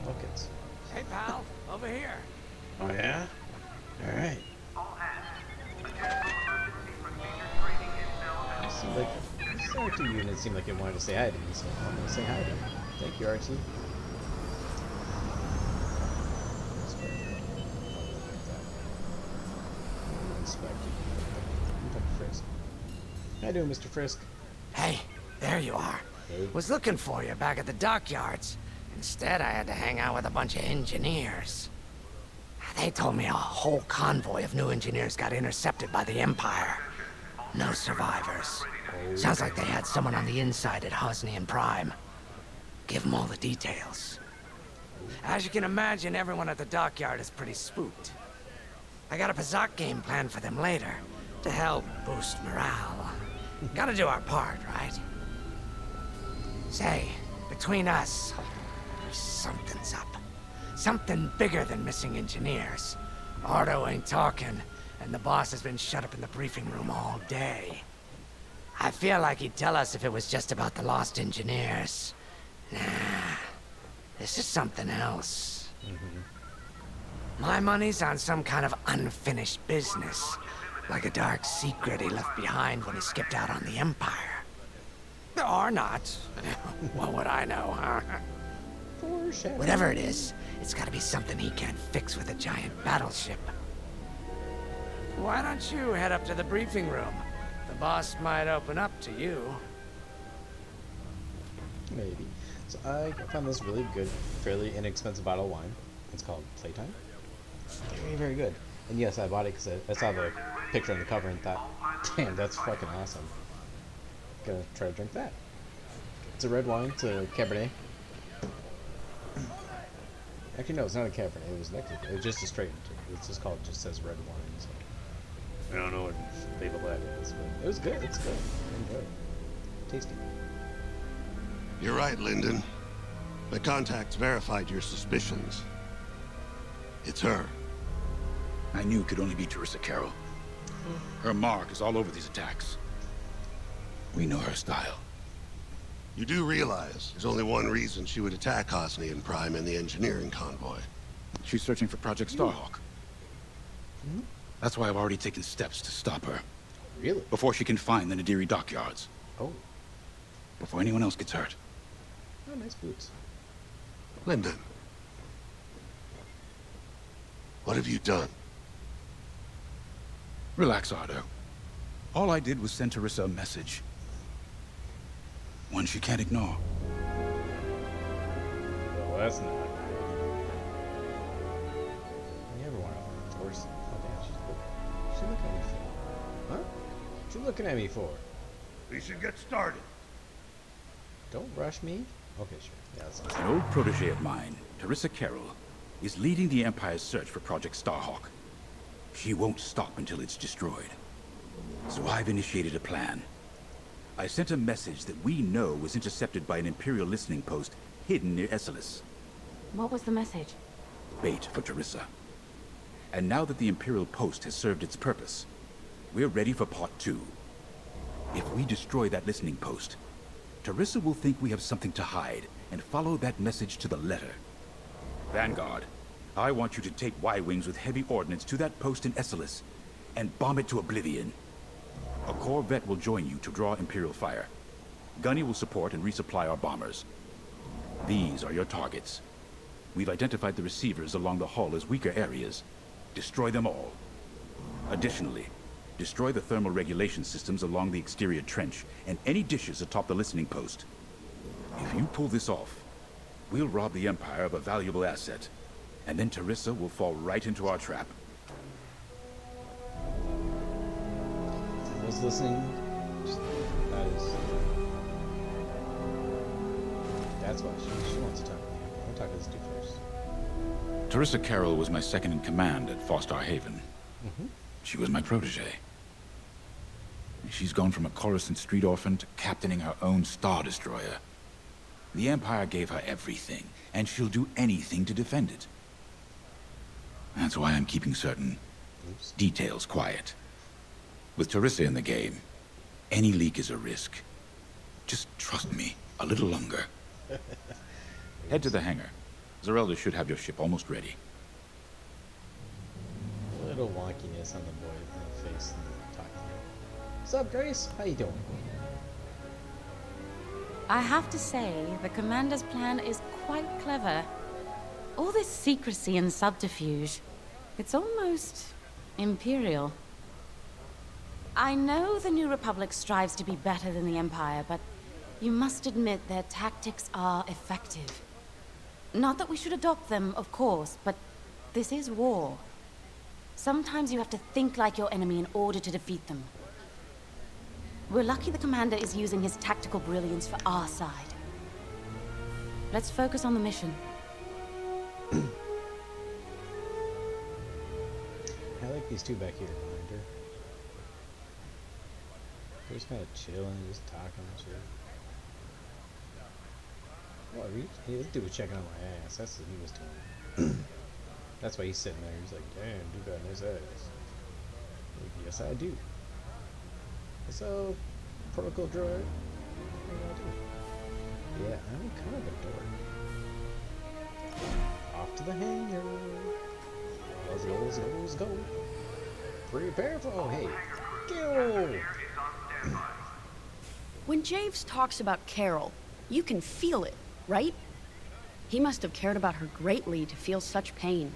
Buckets. Hey, pal, over here. Oh yeah? Alright. Seemed like this R2 unit seemed like it wanted to say hi to me, so I'm gonna say hi to it. Thank you, R2. Frisk. How you doing, Mr. Frisk? Hey, there you are. Hey. Was looking for you back at the dockyards. Instead, I had to hang out with a bunch of engineers. They told me a whole convoy of new engineers got intercepted by the Empire. No survivors. Sounds like they had someone on the inside at Hosnian Prime. Give them all the details. As you can imagine, everyone at the dockyard is pretty spooked. I got a Pazak game planned for them later, to help boost morale. Gotta do our part, right? Say, between us, something's up. Something bigger than missing engineers. Ardo ain't talking, and the boss has been shut up in the briefing room all day. I feel like he'd tell us if it was just about the lost engineers. Nah, this is something else. My money's on some kind of unfinished business. Like a dark secret he left behind when he skipped out on the Empire. Or not. What would I know, huh? Whatever it is, it's gotta be something he can't fix with a giant battleship. Why don't you head up to the briefing room? The boss might open up to you. Maybe. So I found this really good, fairly inexpensive bottle of wine. It's called Playtime. Very, very good. And yes, I bought it because I saw the picture on the cover and thought, damn, that's fucking awesome. Gonna try to drink that. It's a red wine. It's a Cabernet. Actually, no, it's not a Cabernet. It was it's just a straight. It's just called. Just says red wine. So I don't know what label that is, but it was good. It's good. I enjoyed it. Tasty. You're right, Lyndon. My contacts verified your suspicions. It's her. I knew it could only be Teresa Carroll. Her mark is all over these attacks. We know her style. You do realize there's only one reason she would attack Hosnian Prime and the engineering convoy. She's searching for Project Starhawk. That's why I've already taken steps to stop her. Really? Before she can find the Nadiri dockyards. Oh. Before anyone else gets hurt. Oh, nice boots. Lyndon. What have you done? Relax, Ardo. All I did was send Teresa a message. One she can't ignore. Well, that's not good. You ever want to force? Oh, damn, she's looking at me for. Huh? What you looking at me for? We should get started. Don't rush me. Okay, sure. Yeah, that's An old protege of mine, Teresa Carroll, is leading the Empire's search for Project Starhawk. She won't stop until it's destroyed. So I've initiated a plan. I sent a message that we know was intercepted by an Imperial listening post hidden near Esselis. What was the message? Bait for Teresa. And now that the Imperial post has served its purpose, we're ready for part 2. If we destroy that listening post, Teresa will think we have something to hide and follow that message to the letter. Vanguard, I want you to take Y-Wings with heavy ordnance to that post in Esselis and bomb it to oblivion. A corvette will join you to draw Imperial fire. Gunny will support and resupply our bombers. These are your targets. We've identified the receivers along the hull as weaker areas. Destroy them all. Additionally, destroy the thermal regulation systems along the exterior trench and any dishes atop the listening post. If you pull this off, we'll rob the Empire of a valuable asset, and then Teresa will fall right into our trap. I was listening. That's why she wants to talk to me. I want to talk to this dude first. Teresa Carroll was my second in command at Fostar Haven. She was my protege. She's gone from a Coruscant street orphan to captaining her own Star Destroyer. The Empire gave her everything, and she'll do anything to defend it. That's why I'm keeping certain details quiet. With Teresa in the game, any leak is a risk. Just trust me a little longer. Head to the hangar. Zerelda should have your ship almost ready. A little wonkiness on the boy in the face and talking. What's up, Grace? How you doing? I have to say, the commander's plan is quite clever. All this secrecy and subterfuge, it's almost imperial. I know the New Republic strives to be better than the Empire, but you must admit their tactics are effective. Not that we should adopt them, of course, but this is war. Sometimes you have to think like your enemy in order to defeat them. We're lucky the commander is using his tactical brilliance for our side. Let's focus on the mission. I like these two back here behind her. They're just kind of chilling, just talking and shit. What, this dude was checking on my ass. That's what he was doing. That's why he's sitting there. He's like, damn, dude got a nice ass. Like, yes, I do. So, protocol droid. What do I do? Yeah, I'm kind of a dork. Off to the hangar. Let's go. Prepare for, oh, hey, go! When Javes talks about Carol, you can feel it, right? He must have cared about her greatly to feel such pain.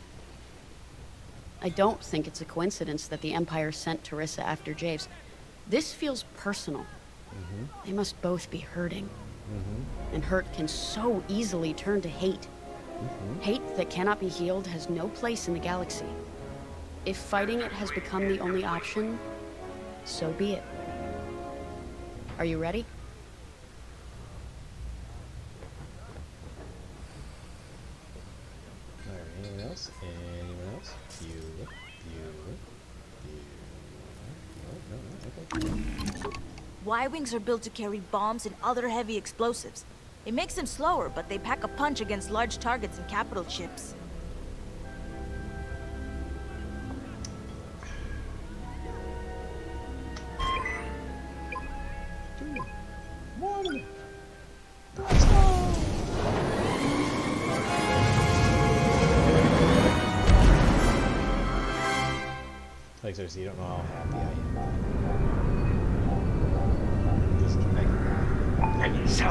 I don't think it's a coincidence that the Empire sent Teresa after Javes. This feels personal. They must both be hurting. And hurt can so easily turn to hate. Hate that cannot be healed has no place in the galaxy. If fighting it has become the only option, so be it. Are you ready? Alright, anyone else? Anyone else? You. No, okay. Y-Wings are built to carry bombs and other heavy explosives. It makes them slower, but they pack a punch against large targets and capital ships. Two, one, let's go! Like, seriously, you don't know how happy I am. So,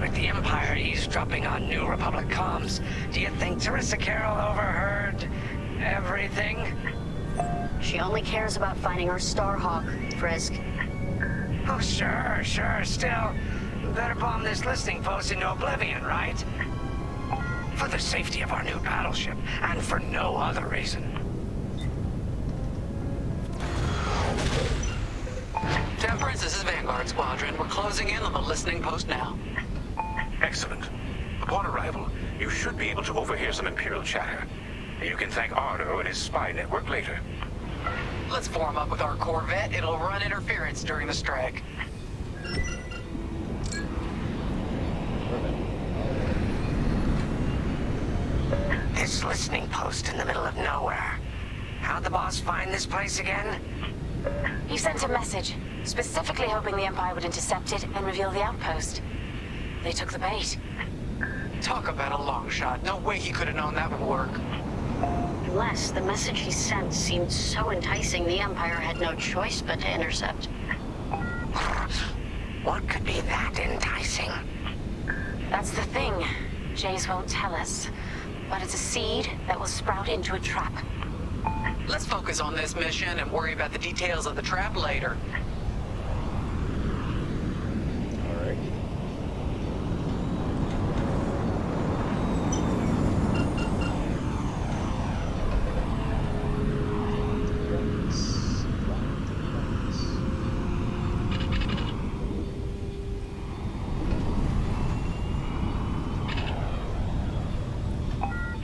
with the Empire eavesdropping on New Republic comms, do you think Teresa Carroll overheard everything? She only cares about finding our Starhawk, Frisk. Oh, sure, still. Better bomb this listening post into oblivion, right? For the safety of our new battleship, and for no other reason. Temperance, this is Vanguard Squadron. We're closing in on the listening post now. Excellent. Upon arrival, you should be able to overhear some Imperial chatter. You can thank Ardo and his spy network later. Let's form up with our Corvette. It'll run interference during the strike. This listening post in the middle of nowhere. How'd the boss find this place again? He sent a message, specifically hoping the Empire would intercept it and reveal the outpost. They took the bait. Talk about a long shot. No way he could have known that would work. Unless the message he sent seemed so enticing the Empire had no choice but to intercept. What could be that enticing? That's the thing. Jace won't tell us. But it's a seed that will sprout into a trap. Let's focus on this mission and worry about the details of the trap later. Alright.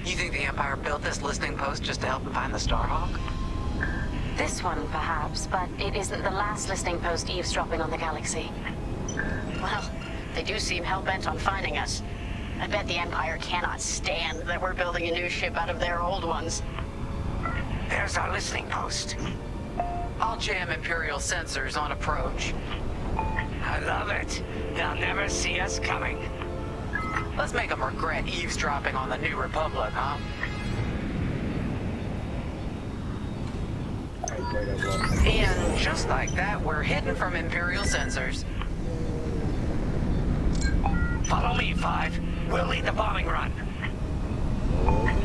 You think the Empire built this listening post just to help them find the Starhawk? This one, perhaps, but it isn't the last listening post eavesdropping on the galaxy. Well, they do seem hell-bent on finding us. I bet the Empire cannot stand that we're building a new ship out of their old ones. There's our listening post. I'll jam Imperial sensors on approach. I love it. They'll never see us coming. Let's make them regret eavesdropping on the New Republic, huh? And just like that, we're hidden from Imperial sensors. Follow me, Five. We'll lead the bombing run.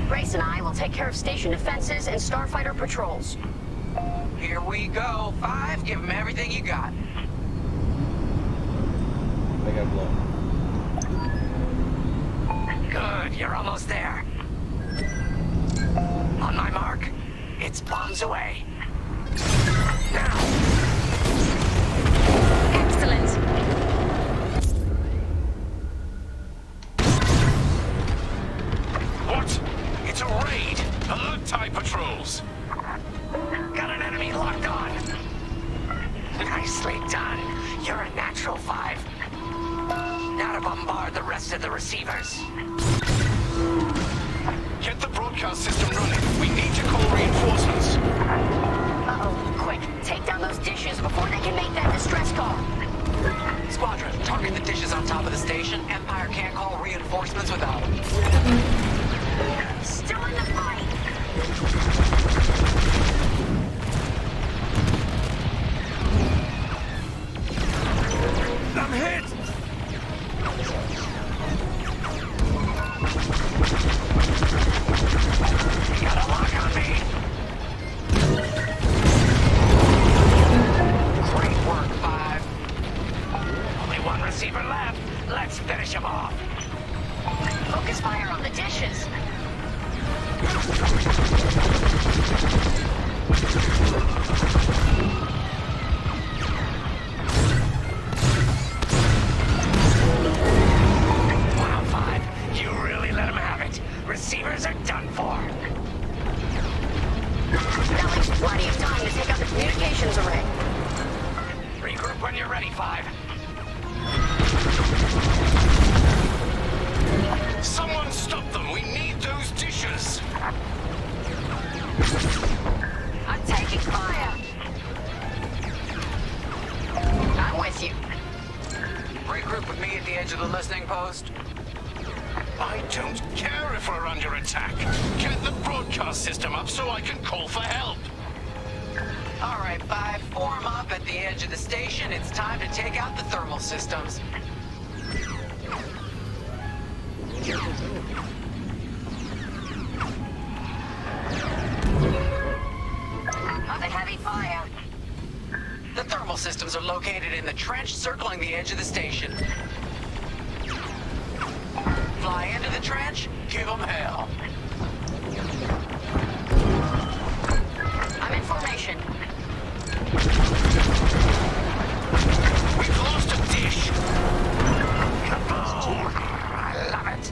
Grace and I will take care of station defenses and starfighter patrols. Here we go. Five, give them everything you got. I got blow. Good, you're almost there. On my mark, it's bombs away. Now! Excellent. What? It's a raid! Alert TIE patrols! Got an enemy locked on. Nicely done. You're a natural, Five. Now to bombard the rest of the receivers. Get the broadcast system running. We need to call reinforcements. Uh-oh. Quick, take down those dishes before they can make that distress call. Squadron, target the dishes on top of the station. Empire can't call reinforcements without them. Still in the fight. I'm hit! You got a lock on me. Great work, Five. Only one receiver left. Let's finish him off. Focus fire on the dishes. Wow, Five. You really let him have it. Receivers are done for. That leaves plenty of time to take out the communications array. Regroup when you're ready, Five. Someone stop them! We need those dishes! I'm taking fire. I'm with you. Regroup with me at the edge of the listening post. I don't care if we're under attack. Get the broadcast system up so I can call for help. All right, Five, form up at the edge of the station. It's time to take out the thermal systems. Under heavy fire. The thermal systems are located in the trench circling the edge of the station. Fly into the trench, give them hell. I'm in formation. We've lost a dish! Kaboom! I love it.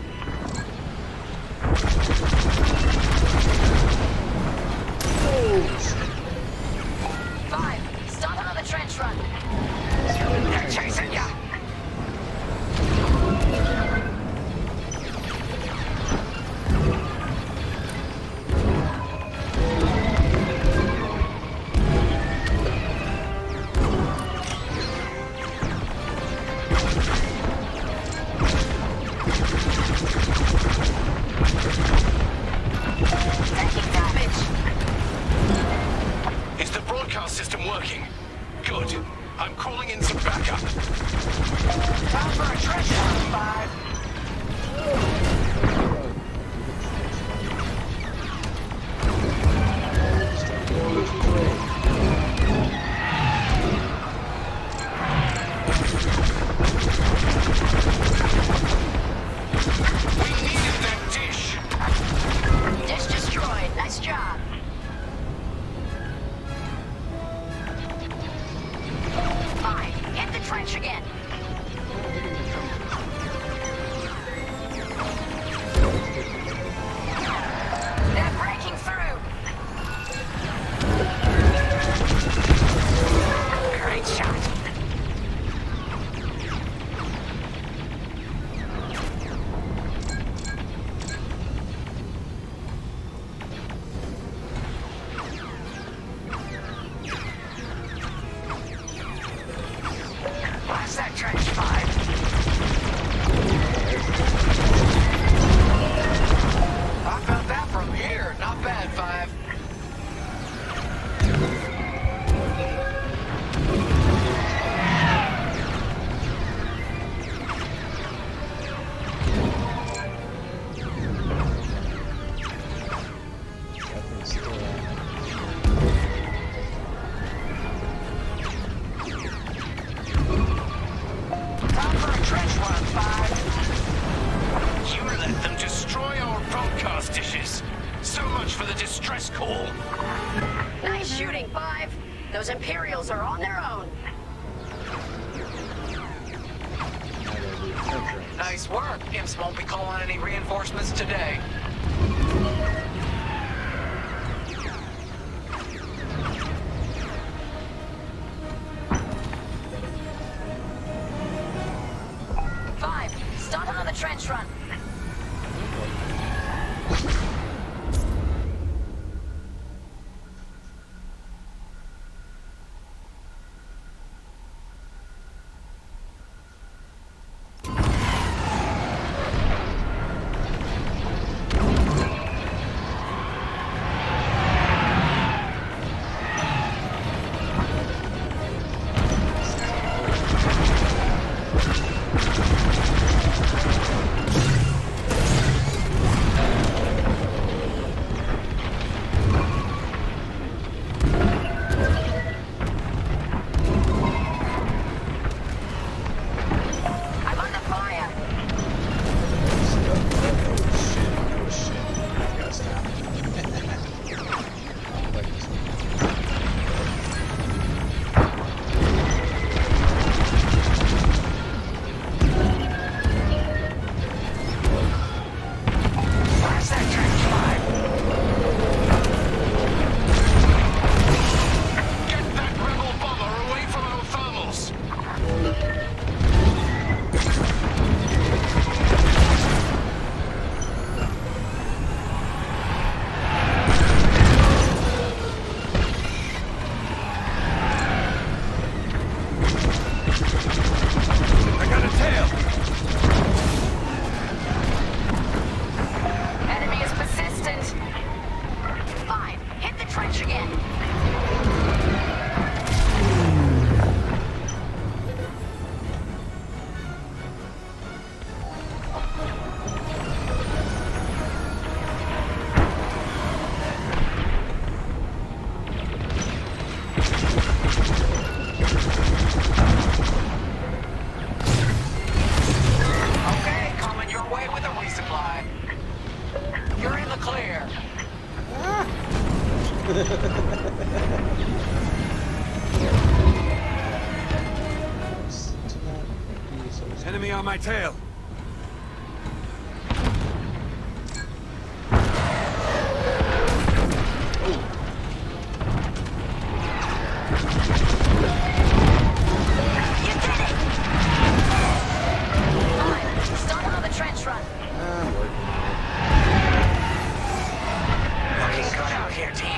Five, stop another trench run. They're chasing ya. Taking damage. Is the broadcast system working? Good. I'm calling in some backup. Time for a trench run, Five. We needed that dish! Dish destroyed. Nice job. Fine. Hit the trench again. distress call. Nice shooting, 5. Those Imperials are on their own. Nice work. Imps won't be calling any reinforcements today. Start another trench run. Enemy on my tail. Start another trench run. I'm working. Looking good out here, team.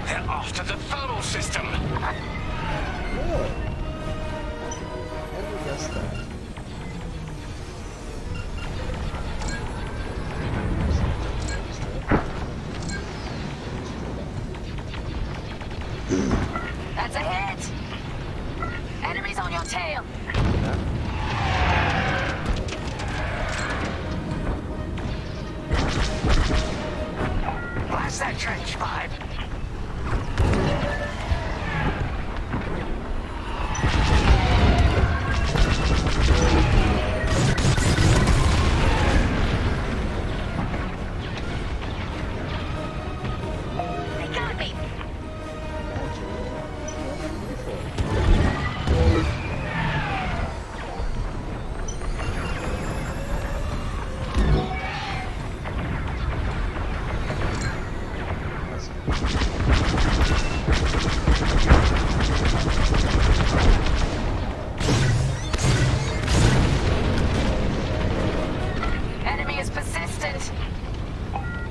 They're off to the thermal system. Good. Never guessed that. That's a hit. Enemies on your tail. Blast that trench, 5. They got me.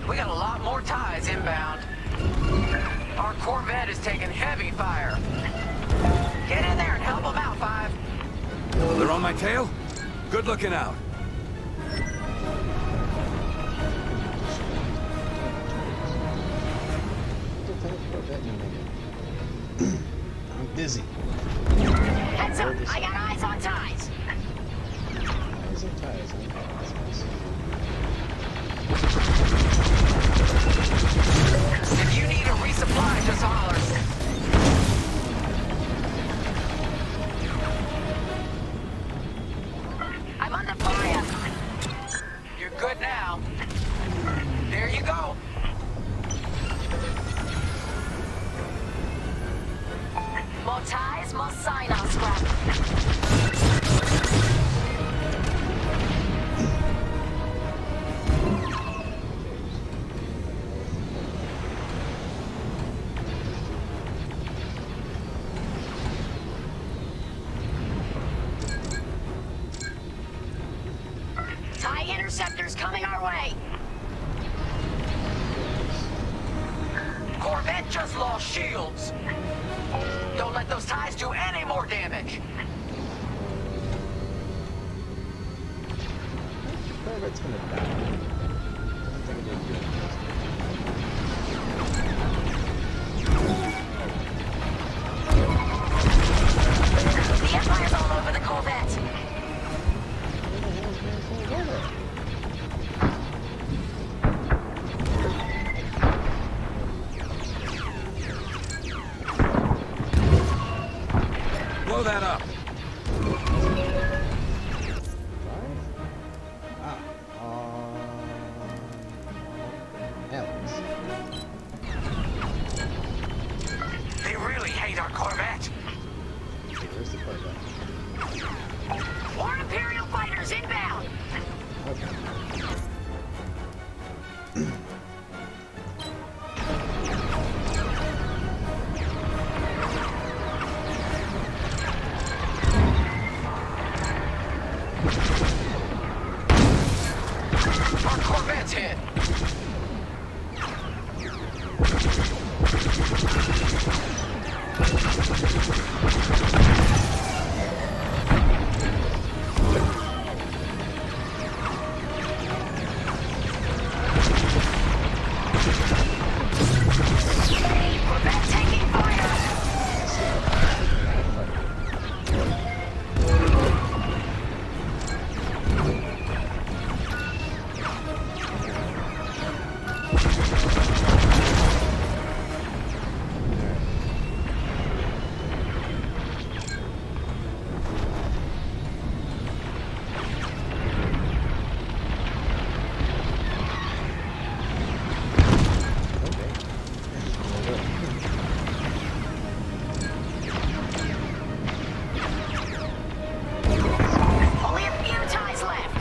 We got a lot more ties inbound. Our Corvette is taking heavy fire. Get in there and help them out, Five. They're on my tail? Good looking out. I'm busy. Heads up, I got eyes on ties. Eyes and ties. If you need a resupply, just holler. I'm under fire. You're good now. There you go. More ties, more sign-on scrap. TIE interceptors coming our way. Corvette just lost shields. Don't let those ties do any more damage. Corvette's gonna die. I don't think it did good. The Empire's all over the Corvette. Blow that up. Alex. They really hate our Corvette. Okay, where's the Corvette? More Imperial fighters inbound. Okay. Our Corvette's hit. Corvette taking fire. Only a few ties left.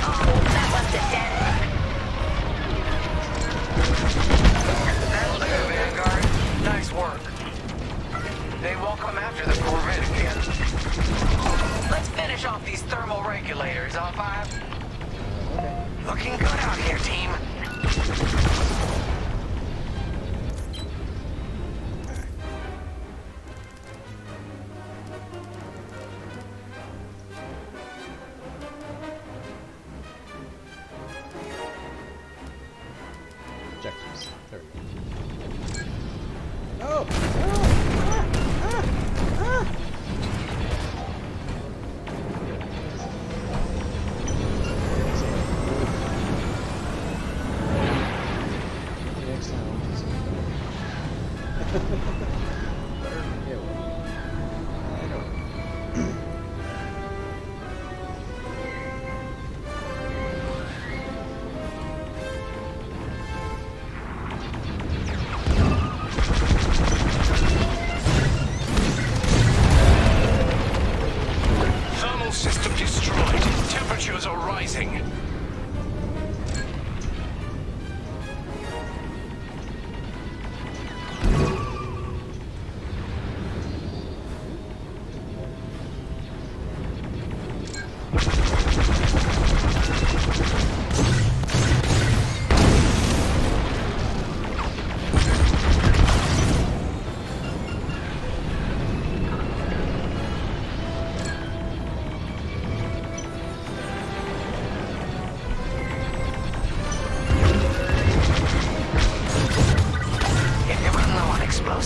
Oh, that one's a dead. That'll do, Vanguard. Nice work. They won't come after the Corvette again. Let's finish off these thermal regulators, huh, Five? Looking good out here, team. Objectives. There we go. No! Next time, I'll just yeah, well, I know. Thermal system destroyed. Temperatures are rising.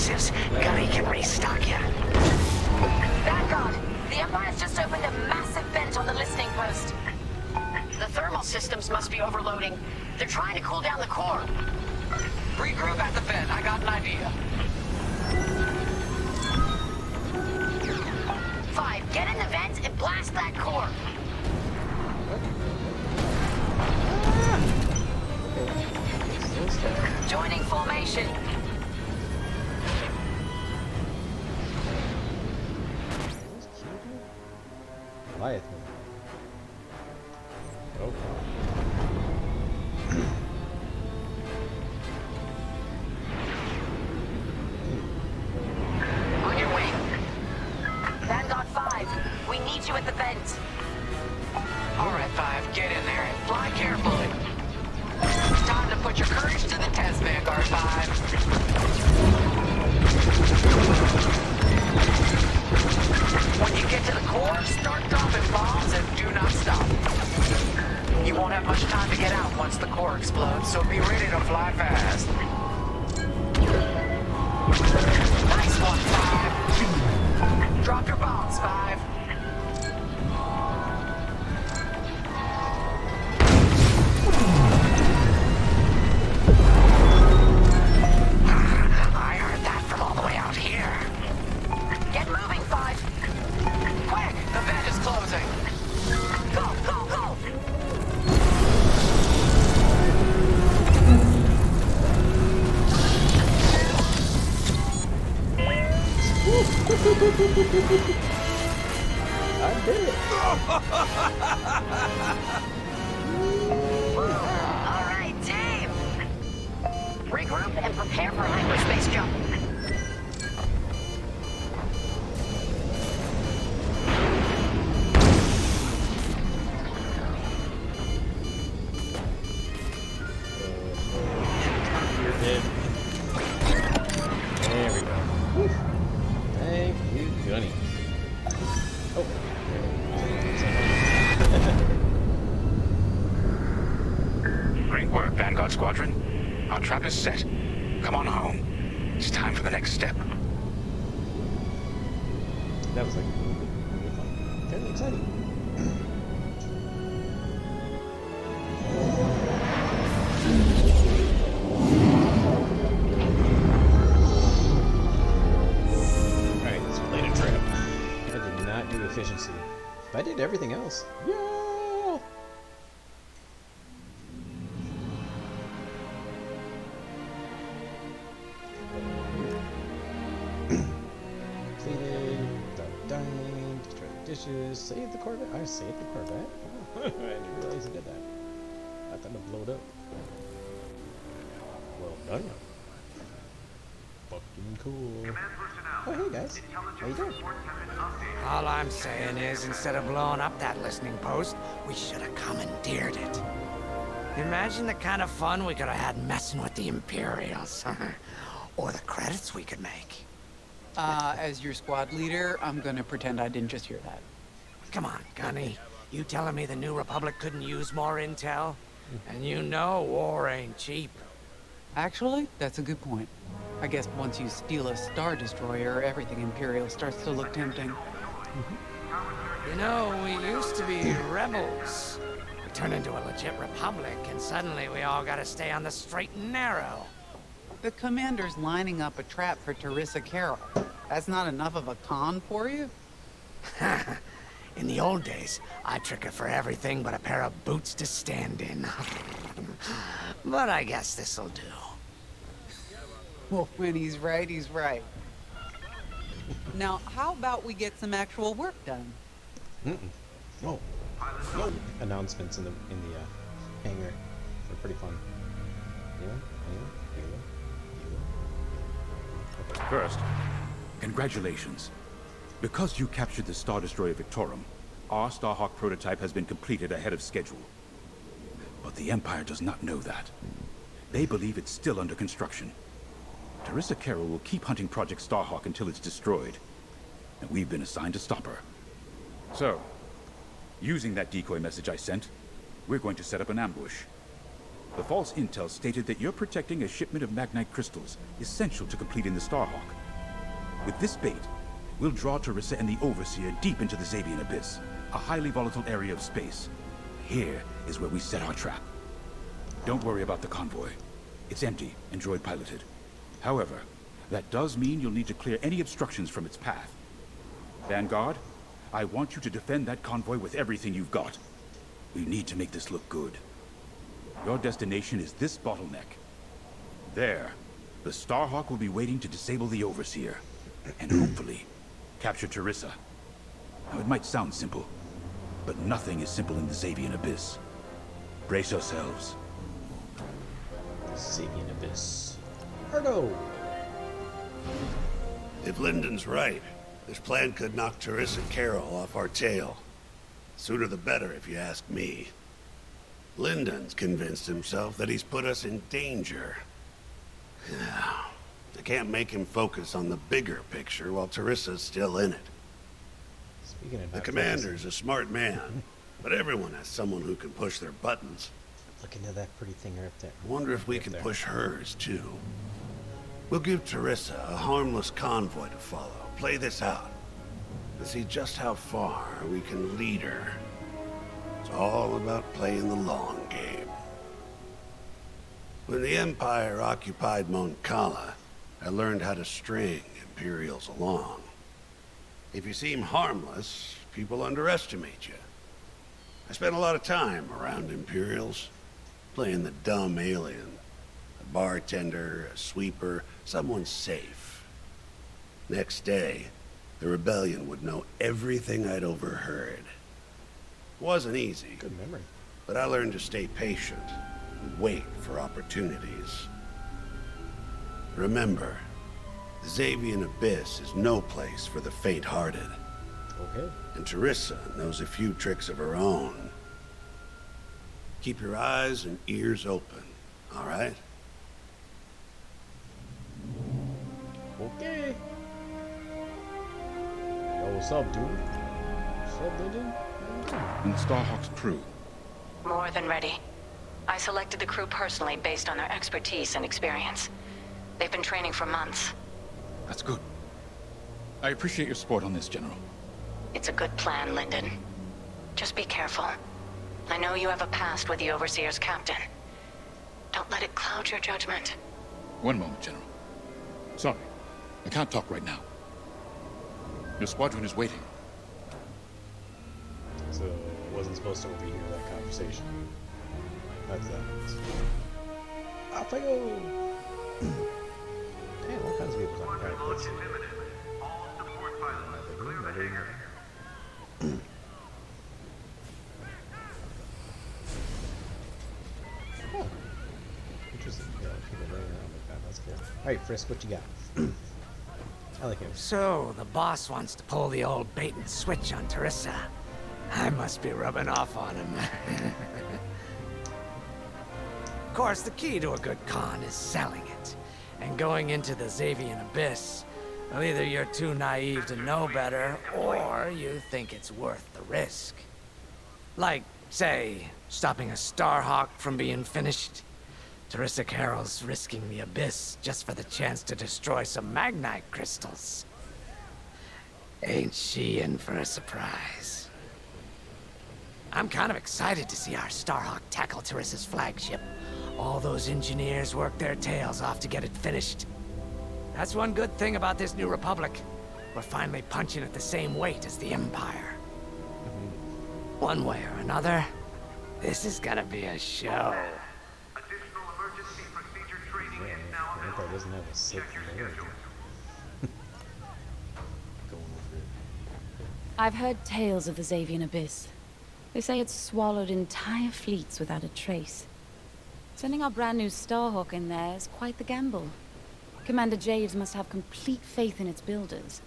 explosives, Gunny can restock you. Vanguard, the Empire's just opened a massive vent on the listening post. The thermal systems must be overloading. They're trying to cool down the core. Regroup at the vent. I got an idea. 5, get in the vent and blast that core. Joining formation. Goliath. Oh. On your way. Vanguard 5, we need you at the vent. All right, 5, get in there and fly carefully. Time to put your courage to the test, Vanguard 5. When you get to the core, start dropping bombs and do not stop. You won't have much time to get out once the core explodes, so be ready to fly fast. Nice one, 5. Drop your bombs, 5. I heard that from all the way out here. Get moving, 5. Quick, the vent is closing. Go, go, go! I did it. All right, team. Regroup and prepare for hyperspace jump. You're dead. There we go. Woo. Thank you, Gunny. Oh. Great work, Vanguard Squadron. Our trap is set. Come on home. It's time for the next step. That was like really fun. Fairly exciting. Alright, let's play the trip. I did not do efficiency, but I did everything else. Yeah! Completed, without dying, destroy the dishes, save the Corvette. I saved the Corvette? Oh, I didn't realize I did that. I thought it blowed up. Well done. Fucking cool. Oh, hey guys. How you doing? All I'm saying is, instead of blowing up that listening post, we should have commandeered it. Imagine the kind of fun we could have had messing with the Imperials. Or the credits we could make. As your squad leader, I'm gonna pretend I didn't just hear that. Come on, Gunny. You telling me the New Republic couldn't use more intel? And you know war ain't cheap. Actually, that's a good point. I guess once you steal a Star Destroyer, everything Imperial starts to look tempting. You know, we used to be rebels. We turned into a legit republic, and suddenly we all gotta stay on the straight and narrow. The commander's lining up a trap for Teresa Carroll. That's not enough of a con for you? In the old days, I'd trick her for everything but a pair of boots to stand in. But I guess this'll do. Well, when he's right, he's right. Now, how about we get some actual work done? No. No. Announcements in the hangar are pretty fun. Anyone? First, congratulations. Because you captured the Star Destroyer Victorum, our Starhawk prototype has been completed ahead of schedule. But the Empire does not know that. They believe it's still under construction. Teresa Carroll will keep hunting Project Starhawk until it's destroyed. And we've been assigned to stop her. So, using that decoy message I sent, we're going to set up an ambush. The false intel stated that you're protecting a shipment of Magnite crystals, essential to completing the Starhawk. With this bait, we'll draw Teresa and the Overseer deep into the Xavian Abyss, a highly volatile area of space. Here is where we set our trap. Don't worry about the convoy. It's empty and droid-piloted. However, that does mean you'll need to clear any obstructions from its path. Vanguard, I want you to defend that convoy with everything you've got. We need to make this look good. Your destination is this bottleneck. There, the Starhawk will be waiting to disable the Overseer, and hopefully, capture Teresa. Now, it might sound simple, but nothing is simple in the Xavian Abyss. Brace yourselves. Xavian Abyss. Ardo! If Lyndon's right, this plan could knock Teresa Carroll off our tail. Sooner the better, if you ask me. Lyndon's convinced himself that he's put us in danger. I can't make him focus on the bigger picture while Teresa's still in it. Speaking of The commander's a smart man, but everyone has someone who can push their buttons. Look into that pretty thing right there. I wonder if we can push hers, too. We'll give Teresa a harmless convoy to follow. Play this out. And see just how far we can lead her. It's all about playing the long game. When the Empire occupied Mon Cala, I learned how to string Imperials along. If you seem harmless, people underestimate you. I spent a lot of time around Imperials, playing the dumb alien. A bartender, a sweeper, someone safe. Next day, the rebellion would know everything I'd overheard. It wasn't easy. Good memory. But I learned to stay patient and wait for opportunities. Remember, the Xavian Abyss is no place for the faint-hearted. Okay. And Teresa knows a few tricks of her own. Keep your eyes and ears open, all right? Okay. Yo, what's up, dude? What's up, Lyndon? And the Starhawk's crew. More than ready. I selected the crew personally based on their expertise and experience. They've been training for months. That's good. I appreciate your support on this, General. It's a good plan, Lyndon. Just be careful. I know you have a past with the Overseer's captain. Don't let it cloud your judgment. One moment, General. Sorry, I can't talk right now. Your squadron is waiting. So, I wasn't supposed to overhear that conversation. That's that. Off I go! Damn, all kinds of people on the right. Let's see. Oh. Interesting. Yeah, people running around like that. That's cool. Alright, Frisk, what you got? I like him. So, the boss wants to pull the old bait and switch on Teresa. I must be rubbing off on him. Of course, the key to a good con is selling it. And going into the Xavian Abyss, well, either you're too naive to know better, or you think it's worth the risk. Like, say, stopping a Starhawk from being finished. Teresa Carroll's risking the Abyss just for the chance to destroy some Magnite crystals. Ain't she in for a surprise? I'm kind of excited to see our Starhawk tackle Teresa's flagship. All those engineers worked their tails off to get it finished. That's one good thing about this new Republic. We're finally punching at the same weight as the Empire. One way or another, this is gonna be a show. The Empire doesn't have a sick layer. Going over it. I've heard tales of the Xavian Abyss. They say it's swallowed entire fleets without a trace. Sending our brand new Starhawk in there is quite the gamble. Commander Javes must have complete faith in its builders.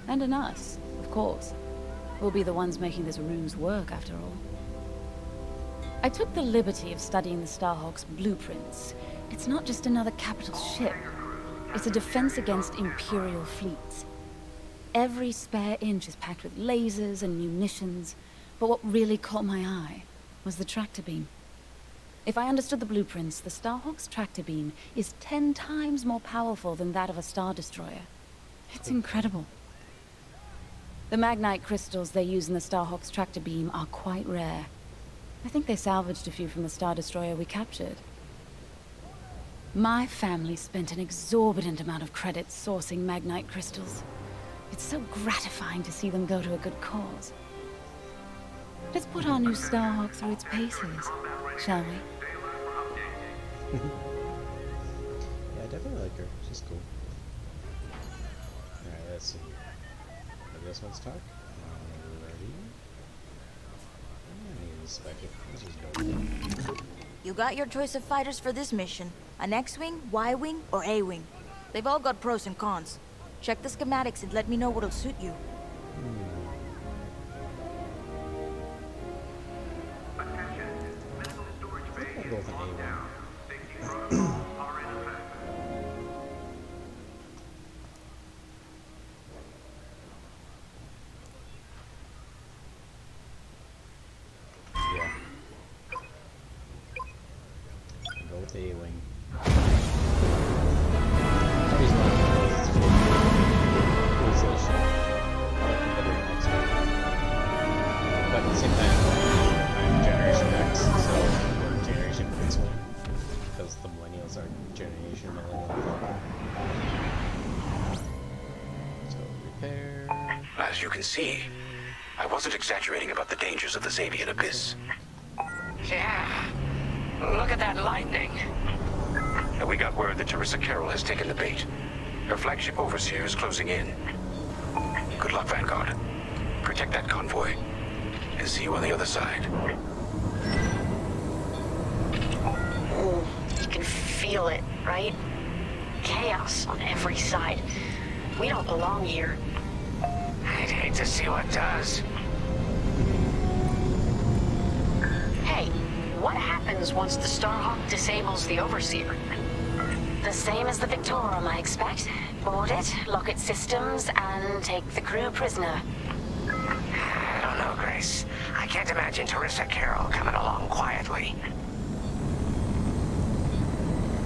And in us, of course. We'll be the ones making this room's work, after all. I took the liberty of studying the Starhawk's blueprints. It's not just another capital ship. It's a defense against Imperial fleets. Every spare inch is packed with lasers and munitions, but what really caught my eye was the tractor beam. If I understood the blueprints, the Starhawk's tractor beam is 10 times more powerful than that of a Star Destroyer. It's incredible. The Magnite crystals they use in the Starhawk's tractor beam are quite rare. I think they salvaged a few from the Star Destroyer we captured. My family spent an exorbitant amount of credits sourcing Magnite crystals. It's so gratifying to see them go to a good cause. Let's put our new Starhawk through its paces, shall we? Yeah, I definitely like her. She's cool. Alright, let's see. I guess let's talk. Ready? I need to spec it. Let's just go. You got your choice of fighters for this mission. An X-Wing, Y-Wing, or A-Wing. They've all got pros and cons. Check the schematics and let me know what'll suit you. I'll go with an A1. Yeah. I'll go with the A-Wing. But at the same time, I'm Generation X, so we're Generation X-Wing, because the millennials are Generation Millennial. So repair. As you can see, I wasn't exaggerating about the dangers of the Xavian Abyss. Yeah. Look at that lightning. And we got word that Teresa Carroll has taken the bait. Her flagship Overseer is closing in. Good luck, Vanguard. Protect that convoy. And see you on the other side. You can feel it, right? Chaos on every side. We don't belong here. I'd hate to see what does. Hey, what happens once the Starhawk disables the Overseer? The same as the Victorum, I expect. Board it, lock its systems, and take the crew prisoner. I don't know, Grace. I can't imagine Teresa Carroll coming along quietly.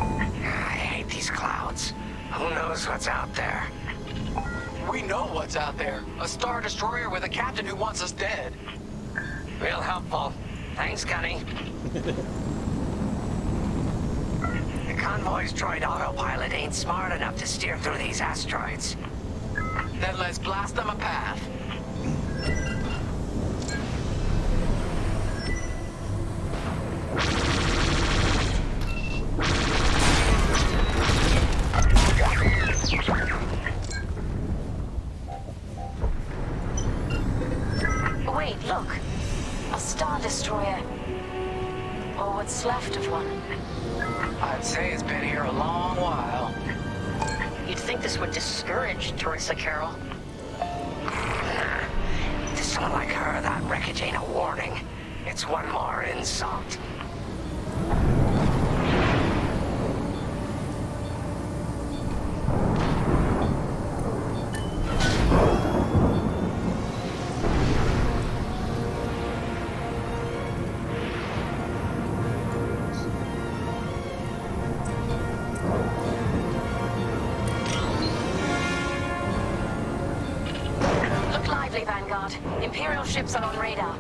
I hate these clouds. Who knows what's out there? We know what's out there. A Star Destroyer with a captain who wants us dead. Real helpful. Thanks, Gunny. The convoy's droid autopilot ain't smart enough to steer through these asteroids. Then let's blast them a path. Wait, look. A Star Destroyer. Or what's left of one. I'd say it's been here a long while. You'd think this would discourage Teresa Carroll. To someone like her, that wreckage ain't a warning. It's one more insult. Look lively, Vanguard. Imperial ships are on radar.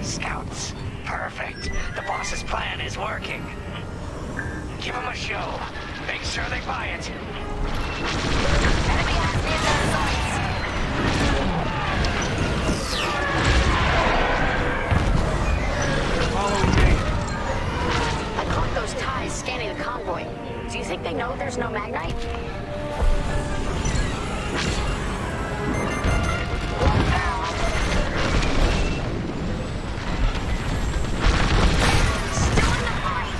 Scouts. Perfect. The boss's plan is working. Give them a show. Make sure they buy it. Enemy has me in their sights. Following me. I caught those ties scanning the convoy. Do you think they know there's no Magnite? One down. Still in the fight.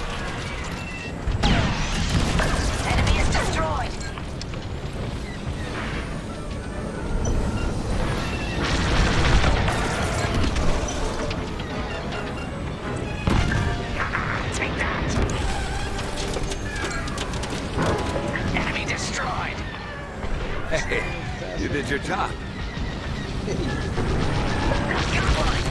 Enemy is destroyed. Take that. Enemy destroyed. Hey, you did your job. Got one.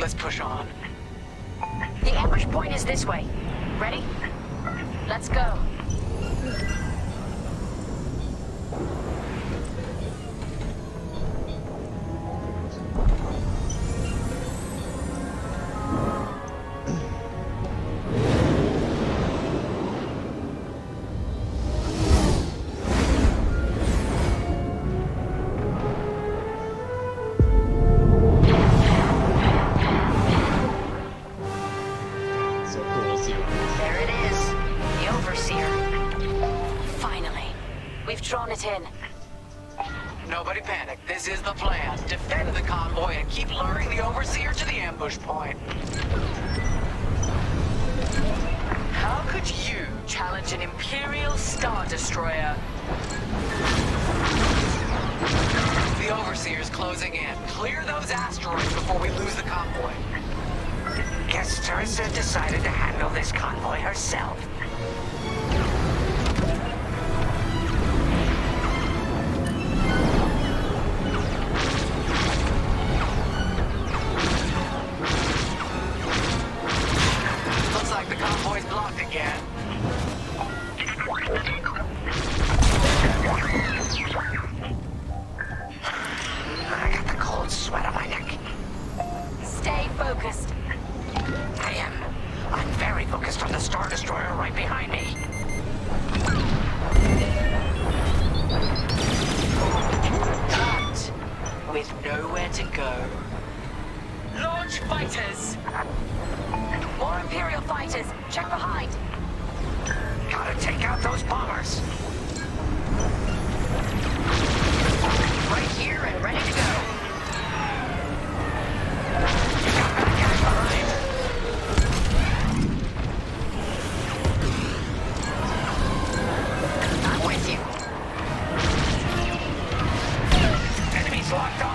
Let's push on. The ambush point is this way. Ready? Let's go. So cool to see. There it is. The Overseer. Finally. We've drawn it in. Nobody panic. This is the plan. Defend the convoy and keep luring the Overseer to the ambush point. How could you challenge an Imperial Star Destroyer? The Overseer's closing in. Clear those asteroids before we lose the convoy. Guess Teresa decided to handle this convoy herself. Looks like the convoy's blocked again. I got the cold sweat on my neck. Stay focused. I am. I'm very focused on the Star Destroyer right behind me. Cut. With nowhere to go. Launch fighters! More Imperial fighters. Check behind. Gotta take out those bombers. Right here and ready to go. You got bad guys behind. I'm with you. Enemies locked on.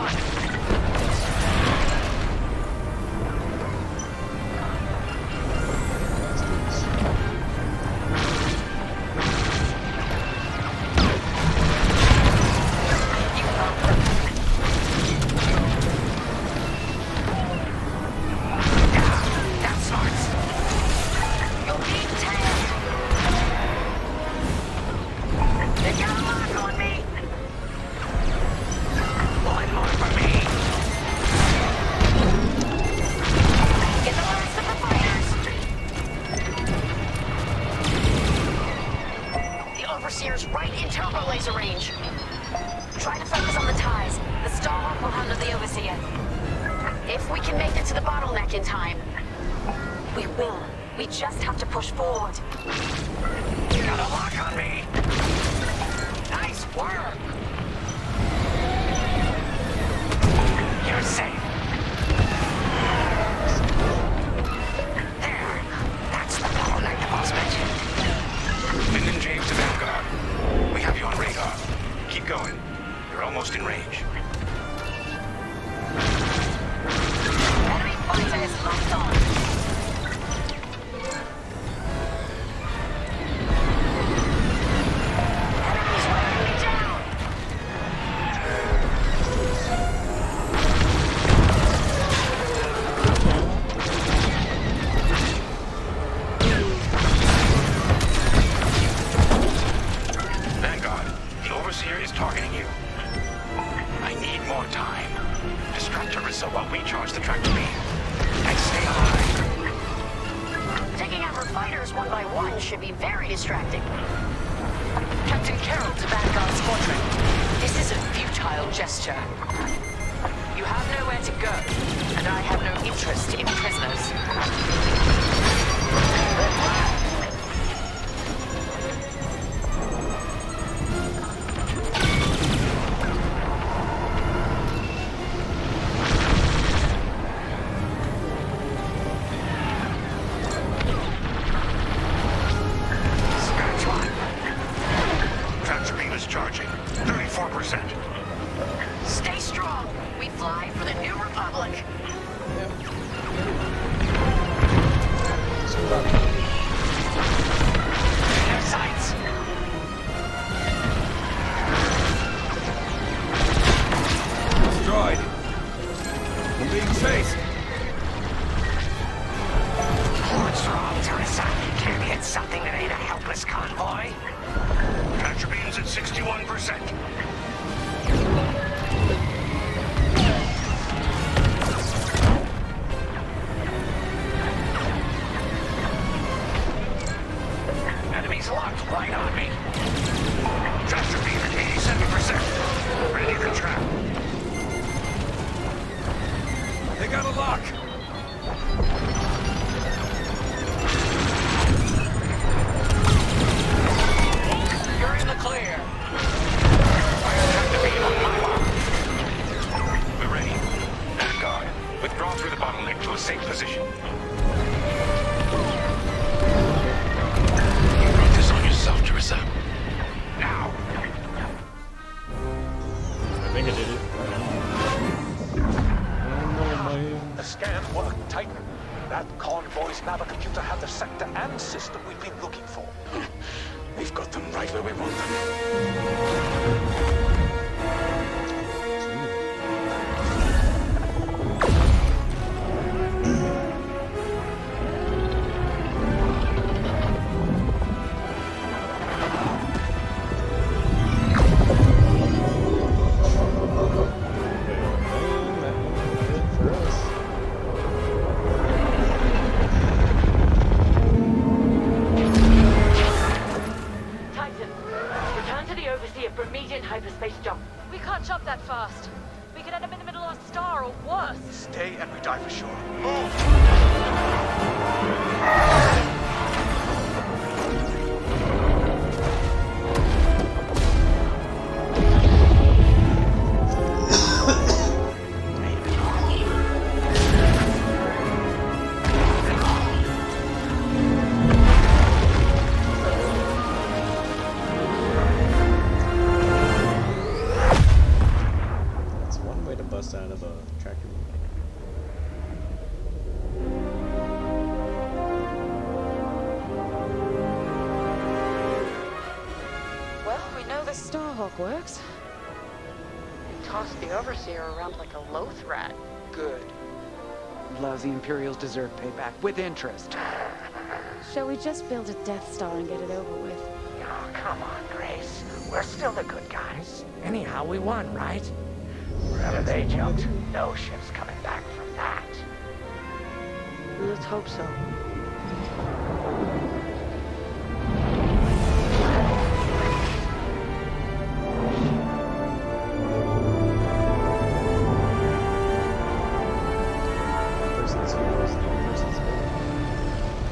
That smarts. You'll be tailed. They got a lock on me. One more for me. Get the last of the fighters. The Overseer's right in turbo laser range. Try to focus on the ties. The Starhawk will handle the Overseer. If we can make it to the bottleneck in time. We will. We just have to push forward. You got a lock on me. Nice work! You're safe. There. That's the bottleneck the boss mentioned. Finn and James to Vanguard. We have you on radar. Keep going. You're almost in range. Enemy fighters locked on. Enemies wearing me down. Vanguard, the Overseer is targeting you. I need more time. Distract Teresa while we charge the tractor beam. And stay alive. Taking out her fighters one by one should be very distracting. Captain Carroll to Vanguard Squadron. This is a futile gesture. You have nowhere to go, and I have no interest in prisoners. Scratch one. Tractor beam is charging. 34%. Stay strong. We fly for the New Republic. high? Tractor beam's at 61%. Enemies locked right on me. Tractor beam at 87%. Ready to trap. They got a lock! You're in the clear. Tractor beam on my mark. We're ready. Vanguard, withdraw through the bottleneck to a safe position. You brought this on yourself, Teresa. Now! I think I did it. The scan worked, Titan. That convoy's navicomputer had the sector and system we've been looking for. We've got them right where we want them. Titan, return to the Overseer for immediate hyperspace jump. We can't jump that fast. We could end up in the middle of a star or worse. Stay and we die for sure. Move! That's one way to bust out of a tractor beam. Well, we know the Starhawk works. You tossed the Overseer around like a loath rat. Good. Lousy Imperials deserve payback, with interest. Shall we just build a Death Star and get it over with? Oh, come on, Grace. We're still the good guys. Anyhow, we won, right? Wherever they jumped, no ship's coming back from that. Let's hope so. One person's heroes and one person's villain.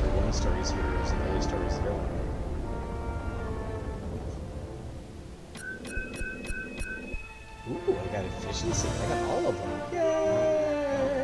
Or one story's heroes and the other story's villain. Ooh, I got efficiency. I got all of them. Yay!